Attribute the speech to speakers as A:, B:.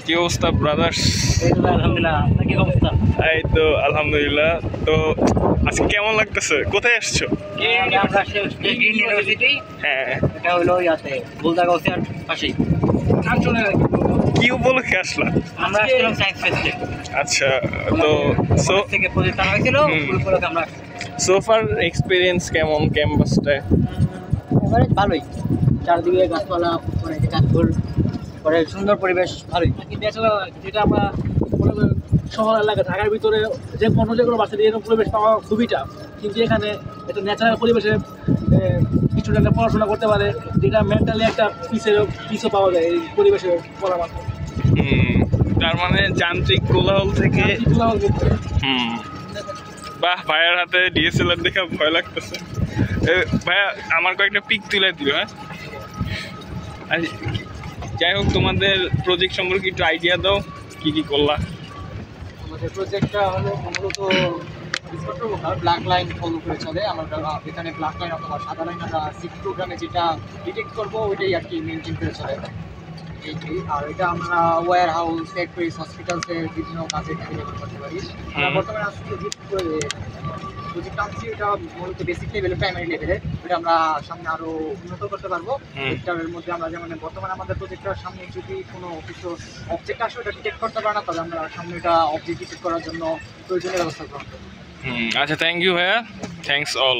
A: কি অবস্থা ব্রাদার্স?
B: আলহামদুলিল্লাহ, আপনার কি অবস্থা?
A: এই তো আলহামদুলিল্লাহ। তো আজকে কেমন লাগতেছে? কোথায় আসছো?
B: আমরা গ্রিন ইউনিভার্সিটি,
A: হ্যাঁ,
B: এটা হলো ইয়াতে গোলদাগাউসিয়ার পাশেই।
A: কি উপলক্ষে আসলা?
B: আমরা আসছিলাম সায়েন্স ফেস্টে।
A: আচ্ছা, তো সো
B: থেকে প্রজেক্ট আনা হয়েছিল, ওই উপলক্ষে আমরা
A: সোফার এক্সপিরিয়েন্স কেমন ক্যাম্পাসটায়?
B: এবারে ভালোই, চারদিকে গাছপালা, মানে গাছগুল, পরে সুন্দর পরিবেশ, ভালোই।
C: কিন্তু আসলে যেটা আমরা মনে করি শহর এলাকা ঢাকার ভিতরে যে কোনো যেগুলো বাচ্চা এরকম পরিবেশ পাওয়া খুবই টাফ, কিন্তু এখানে একটা ন্যাচারাল পরিবেশে স্টুডেন্টরা পড়াশোনা করতে পারে, যেটা মেন্টালি একটা পিসও পাওয়া যায় এই পরিবেশে পড়ার মাধ্যমে।
A: তার মানে যান্ত্রিক কোলাহল থেকে হুম। বাহ, ভাইয়ার হাতে ডিএসএলআর দেখে ভয় লাগতেছে। ভাইয়া আমার কয়েকটা পিক তুলে দিল। হ্যাঁ, আর যাই হোক, তোমাদের প্রজেক্ট সম্পর্কে একটু আইডিয়া দাও, কি কি করলা?
B: আমাদের প্রজেক্টটা হলো মূলত ব্ল্যাক লাইন ফলো করে চলে। আমরা এখানে ব্ল্যাক লাইন অথবা সাদা লাইন আমরা সিক্স প্রোগ্রামে যেটা ডিটেক্ট করবো ওইটাই আর কি মেনটেন করে চলে। আর এটা আমরা ওয়্যার হাউস, ফ্যাক্টরিজ, হসপিটালসের বিভিন্ন কাজে ব্যবহার করতে পারি। আমরা বর্তমানে আসলে যে প্রজেক্ট আনছি ওটা মূলত বেসিক লেভেলে, প্রাইমারি লেভেলে, ওটা আমরা সামনে আরও উন্নত করতে পারবো। এটার মধ্যে আমরা যেমন বর্তমানে আমাদের প্রজেক্টের সামনে যদি কোনো কিছু অবজেক্ট আসে ওটা ডিটেক্ট করতে পারে না, তবে আমরা সামনে এটা অবজেক্ট ডিটেক্ট করার জন্য প্রয়োজনীয় ব্যবস্থা গ্রহণ করবো।
A: আচ্ছা, থ্যাংক ইউ ভাইয়া, থ্যাংকস অল।